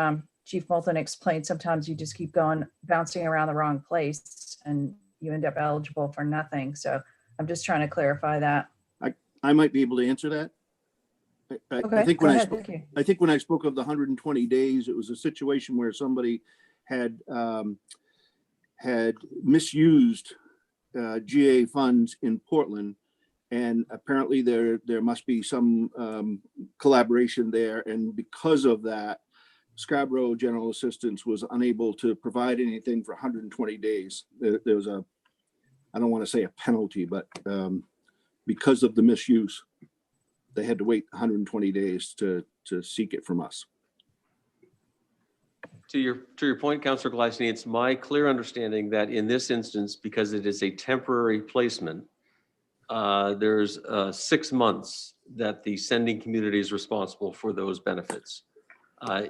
Chief Moulton explained. Sometimes you just keep bouncing around the wrong place and you end up eligible for nothing. So I'm just trying to clarify that. I might be able to answer that. Okay, I think go when ahead. Thank you. I think when I spoke of the 120 days, it was a situation where somebody had misused GA funds in Portland, and apparently there must be some collaboration there, and because of that, Scarborough General Assistance was unable to provide anything for 120 days. There was I don't want to say a penalty, but because of the misuse, they had to wait 120 days to seek it from us. To your point, Councilor Gleisner, it's my clear understanding that in this instance, because it is a temporary placement, there's 6 months that the sending community is responsible for those benefits.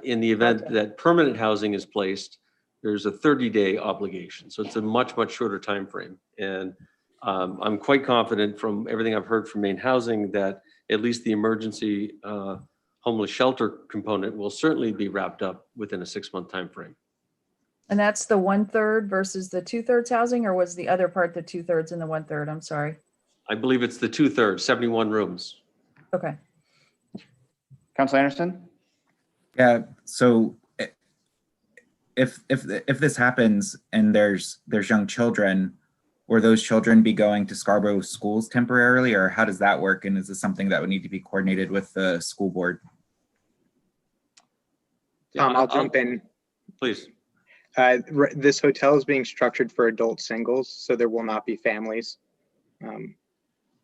In the event that permanent housing is placed, there's a 30-day obligation. So it's a much, much shorter time frame. And I'm quite confident from everything I've heard from Maine Housing that at least the emergency homeless shelter component will certainly be wrapped up within a 6-month time frame. And that's the 1/3 versus the 2/3 housing, or was the other part the 2/3 and the 1/3? I'm sorry. I believe it's the 2/3, 71 rooms. Okay. Council Anderson? Yeah, so if this happens and there's young children, will those children be going to Scarborough schools temporarily, or how does that work? And is this something that would need to be coordinated with the school board? I'll jump in. Please. This hotel is being structured for adult singles, so there will not be families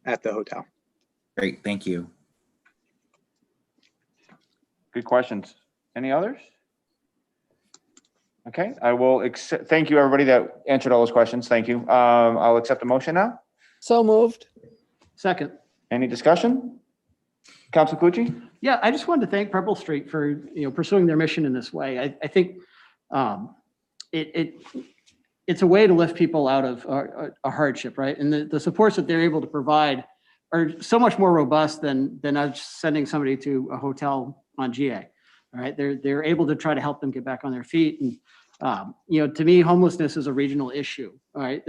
at the hotel. Great, thank you. Good questions. Any others? Okay, I will accept, thank you, everybody that answered all those questions. Thank you. I'll accept a motion now. So moved. Second. Any discussion? Council Cucci? Yeah, I just wanted to thank Purple Street for, pursuing their mission in this way. I think it's a way to lift people out of a hardship, right? And the supports that they're able to provide are so much more robust than us sending somebody to a hotel on GA. All right, they're able to try to help them get back on their feet. And to me, homelessness is a regional issue. All right,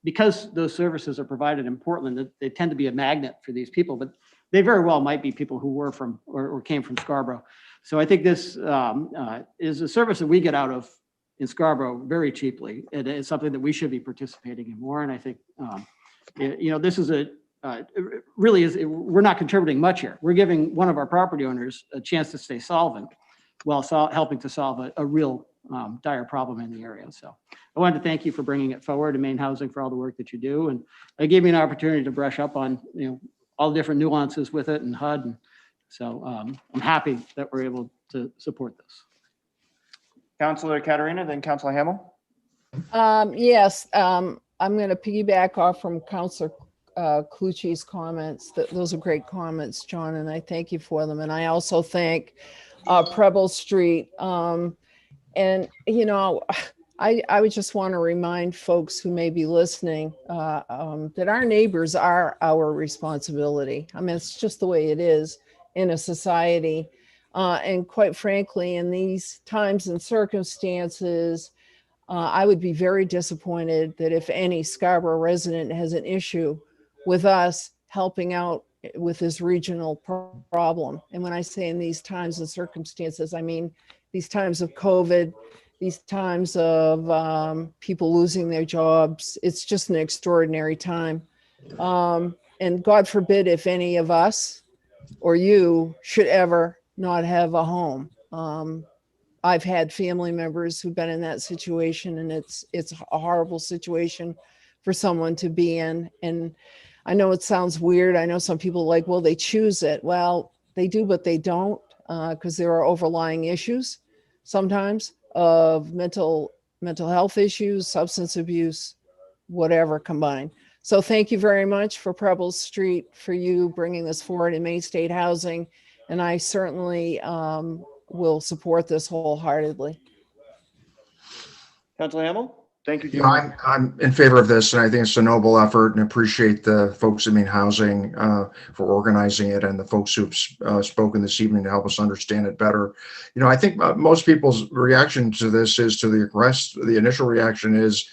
because those services are provided in Portland, they tend to be a magnet for these people, but they very well might be people who were from or came from Scarborough. So I think this is a service that we get out of in Scarborough very cheaply. It is something that we should be participating in more. And I think, this is we're not contributing much here. We're giving one of our property owners a chance to stay solvent while helping to solve a real dire problem in the area. So I wanted to thank you for bringing it forward to Maine Housing for all the work that you do. And it gave me an opportunity to brush up on, all the different nuances with it and HUD. And so I'm happy that we're able to support this. Councilor Katarina, then Councilor Hamel. Yes, I'm going to piggyback off from Councilor Clucci's comments. Those are great comments, John, and I thank you for them. And I also thank Preble Street. And, I would just want to remind folks who may be listening that our neighbors are our responsibility. I mean, it's just the way it is in a society. And quite frankly, in these times and circumstances, I would be very disappointed that if any Scarborough resident has an issue with us helping out with this regional problem. And when I say in these times and circumstances, I mean these times of COVID, these times of people losing their jobs. It's just an extraordinary time. And God forbid if any of us or you should ever not have a home. I've had family members who've been in that situation, and it's a horrible situation for someone to be in. And I know it sounds weird. I know some people are like, well, they choose it. Well, they do, but they don't, because there are overlying issues sometimes of mental health issues, substance abuse, whatever combined. So thank you very much for Preble Street, for you bringing this forward in Maine State Housing. And I certainly will support this wholeheartedly. Councilor Hamel? Thank you, Jim. I'm in favor of this, and I think it's a noble effort, and appreciate the folks at Maine Housing for organizing it, and the folks who've spoken this evening to help us understand it better. I think most people's reaction to this is to the request. The initial reaction is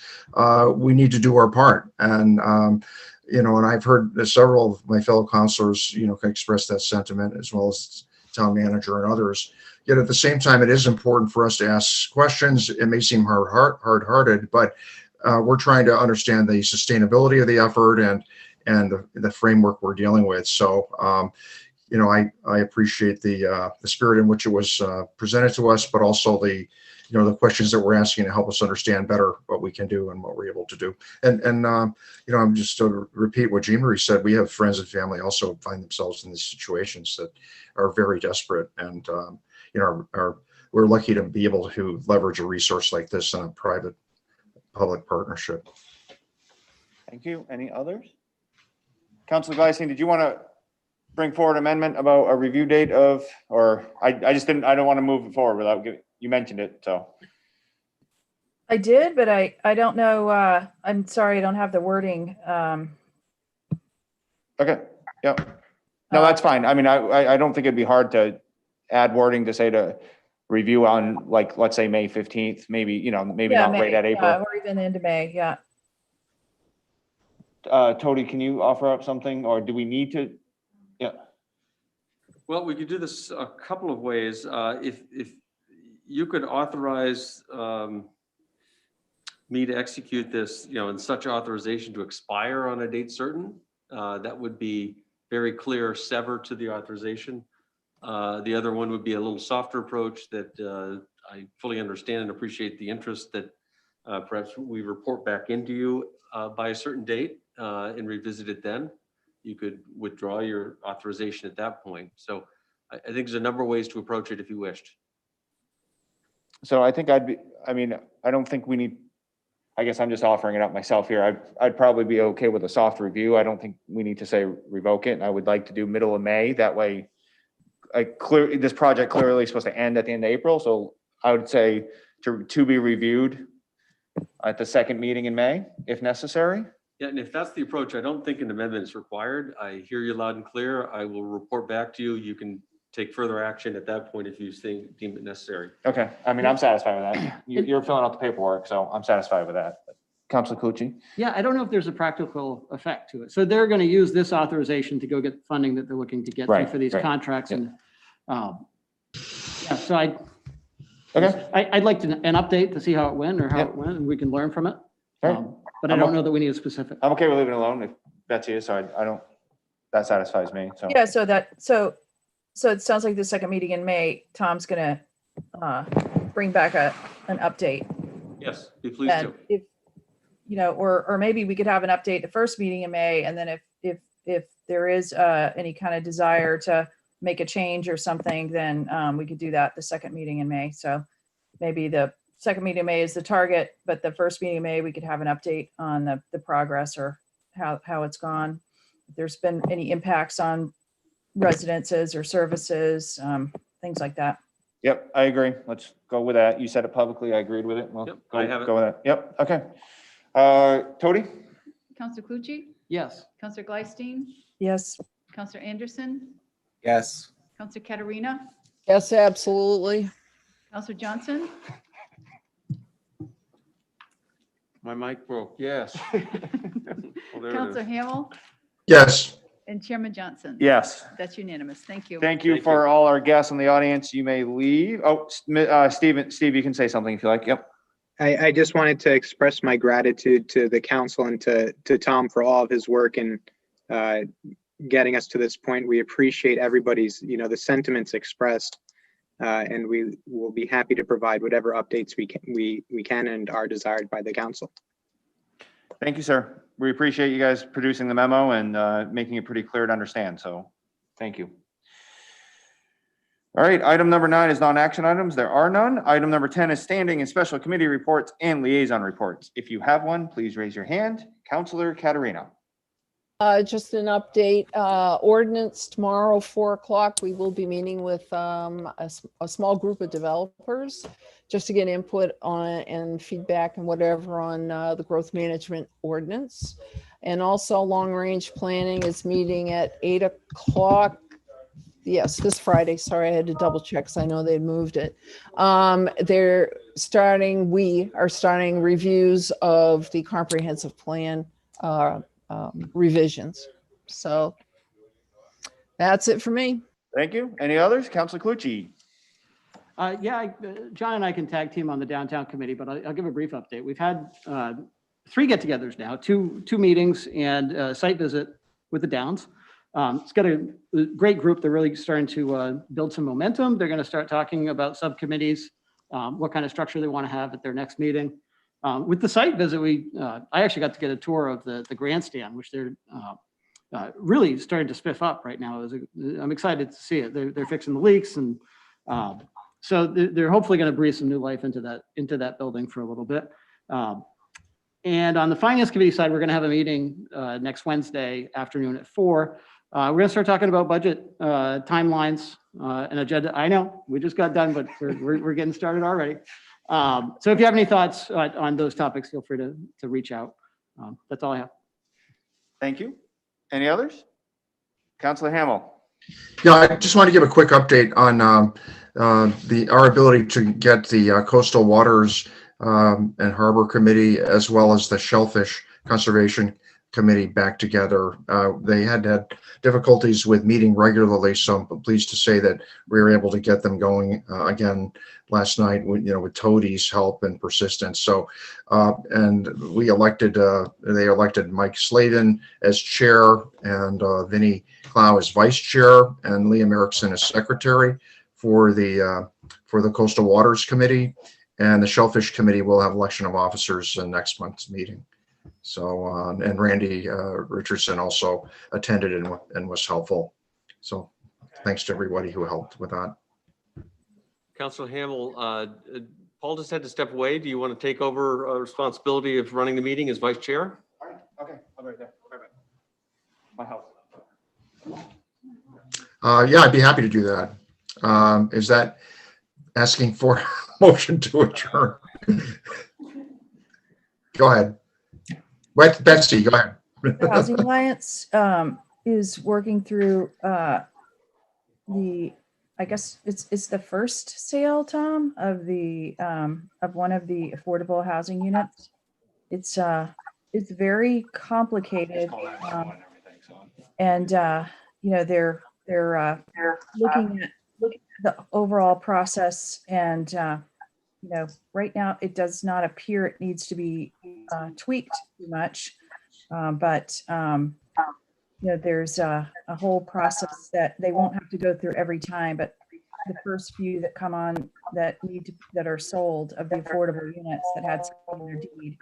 we need to do our part, and and I've heard several of my fellow councilors, express that sentiment, as well as town manager and others. Yet at the same time, it is important for us to ask questions. It may seem hard-hearted, but we're trying to understand the sustainability of the effort and the framework we're dealing with. So, I appreciate the spirit in which it was presented to us, but also the questions that we're asking to help us understand better what we can do and what we're able to do. And I'm just to repeat what Jean Marie said. We have friends and family also find themselves in these situations that are very desperate, and we're lucky to be able to leverage a resource like this in a private-public partnership. Thank you. Any others? Councilor Gleason, did you want to bring forward amendment about a review date of, or I don't want to move it forward without you mentioned it, so. I did, but I don't know. I'm sorry, I don't have the wording. Okay. Yep. No, that's fine. I mean, I don't think it'd be hard to add wording to say to review on, like, let's say May 15th, maybe, maybe Yeah, not right at April. or even into May. Yeah. Tony, can you offer up something, or do we need to? Yeah, Well, we could do this a couple of ways. If you could authorize me to execute this, and such authorization to expire on a date certain, that would be very clear, sever to the authorization. The other one would be a little softer approach that I fully understand and appreciate the interest that perhaps we report back into you by a certain date and revisit it then. You could withdraw your authorization at that point. So I think there's a number of ways to approach it if you wished. so I think I don't think we need, I guess I'm just offering it up myself here. I'd probably be okay with a soft review. I don't think we need to say revoke it. And I would like to do middle of May. That way, this project clearly is supposed to end at the end of April. So I would say to be reviewed at the second meeting in May, if necessary. Yeah, and if that's the approach, I don't think an amendment is required. I hear you loud and clear. I will report back to you. You can take further action at that point if you deem it necessary. Okay, I'm satisfied with that. You're filling out the paperwork, so I'm satisfied with that. Councilor Clucci? Yeah, I don't know if there's a practical effect to it. So they're going to use this authorization to go get the funding that they're looking to get to Right, for these right. contracts. Yep. And yeah, so Okay. I'd like an update to see how it went or how Yep. it went, and we can learn from it. Right. But I I'm don't okay. know that we need a specific. I'm okay with leaving it alone if Betsy is, so I don't, that satisfies me, so. Yeah, so it sounds like the second meeting in May, Tom's gonna bring back an update. Yes, be pleased And to. if, or maybe we could have an update the first meeting in May, and then if there is any kind of desire to make a change or something, then we could do that the second meeting in May. So maybe the second meeting in May is the target, but the first meeting in May, we could have an update on the progress or how it's gone. If there's been any impacts on residences or services, things like that. Yep, I agree. Let's go with that. You said it publicly. I agreed with it. Well, Yep, I have it. Go with that. Yep, okay. Tony? Counselor Clucci, Yes. Counselor Gleisteen, Yes, Counselor Anderson, Yes. Counselor Katerina, Yes, absolutely. Counselor Johnson, My mic broke, yes. Well, there it Counselor is. Hamel, Yes. and Chairman Johnson. Yes. That's unanimous. Thank you. Thank you Thank for all our guests in the audience. You may leave. Oh, Steve, you can say something if you like. Yep. I just wanted to express my gratitude to the council and to Tom for all of his work in getting us to this point. We appreciate everybody's, the sentiments expressed, and we will be happy to provide whatever updates we can and are desired by the council. Thank you, sir. We appreciate you guys producing the memo and making it pretty clear to understand. So thank you. All right, item number 9 is non-action items. There are none. Item number 10 is standing and special committee reports and liaison reports. If you have one, please raise your hand. Counselor Katerina. Just an update, ordinance tomorrow, 4:00. We will be meeting with a small group of developers just to get input on and feedback and whatever on the growth management ordinance. And also long-range planning is meeting at 8:00. Yes, this Friday. Sorry, I had to double check because I know they'd moved it. We are starting reviews of the comprehensive plan revisions. So that's it for me. Thank you. Any others? Counselor Clucci. John and I can tag team on the downtown committee, but I'll give a brief update. We've had 3 get-togethers now, two meetings and a site visit with the Downs. It's got a great group. They're really starting to build some momentum. They're going to start talking about subcommittees, what kind of structure they want to have at their next meeting. With the site visit, I actually got to get a tour of the grandstand, which they're really starting to spiff up right now. I'm excited to see it. They're fixing the leaks, and so they're hopefully going to breathe some new life into that building for a little bit. And on the finance committee side, we're going to have a meeting next Wednesday afternoon at 4. We're going to start talking about budget timelines and agenda. I know we just got done, but we're getting started already. So if you have any thoughts on those topics, feel free to reach out. That's all I have. Thank you. Any others? Counselor Hamel. Yeah, I just want to give a quick update on our ability to get the Coastal Waters and Harbor Committee, as well as the Shellfish Conservation committee back together. They had difficulties with meeting regularly, so I'm pleased to say that we were able to get them going again last night with, with Tody's help and persistence. So, and they elected Mike Slavin as chair and Vinnie Clow as vice chair and Liam Erickson as secretary for the Coastal Waters Committee. And the Shellfish Committee will have election of officers in next month's meeting. So, and Randy Richardson also attended and was helpful. So thanks to everybody who helped with that. Councilor Hamel, Paul just had to step away. Do you want to take over responsibility of running the meeting as vice chair? Okay, I'll be right there. Bye-bye. My house. Yeah, I'd be happy to do that. Is that asking for a motion to adjourn? Go ahead. Wait, Betsy, go ahead. The Housing Alliance is working through I guess it's the first sale, Tom, of one of the affordable housing units. It's very complicated, and they're looking at the overall process, and right now it does not appear it needs to be tweaked too much, but there's a whole process that they won't have to go through every time, but the first few that come on that are sold of the affordable units that had something in their deed,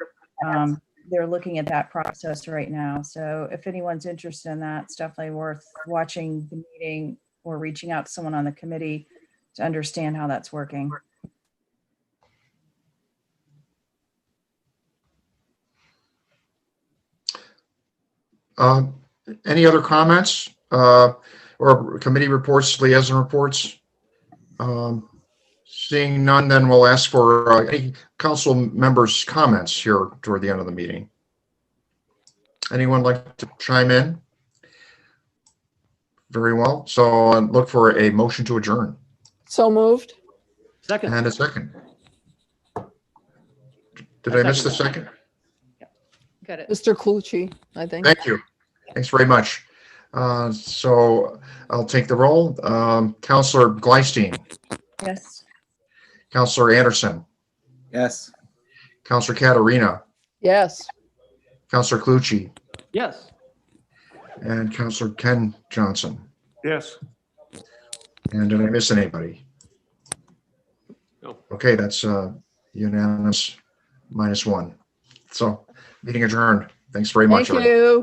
they're looking at that process right now. So if anyone's interested in that, it's definitely worth watching the meeting or reaching out to someone on the committee to understand how that's working. Any other comments or committee reports, liaison reports? Seeing none, then we'll ask for any council members' comments here toward the end of the meeting. Anyone like to chime in? Very well. So look for a motion to adjourn. So moved. Second. And a second. Did I miss the second? Got it. Mr. Clucci, I think. Thank you. Thanks very much. So I'll take the roll. Councilor Gleistein, Yes. Councilor Anderson, Yes. Councilor Katarina, Yes. Councilor Clucci, Yes. and Councilor Ken Johnson. Yes. And did I miss anybody? No. Okay, that's unanimous -1. So meeting adjourned. Thanks very much. Thank everyone. you.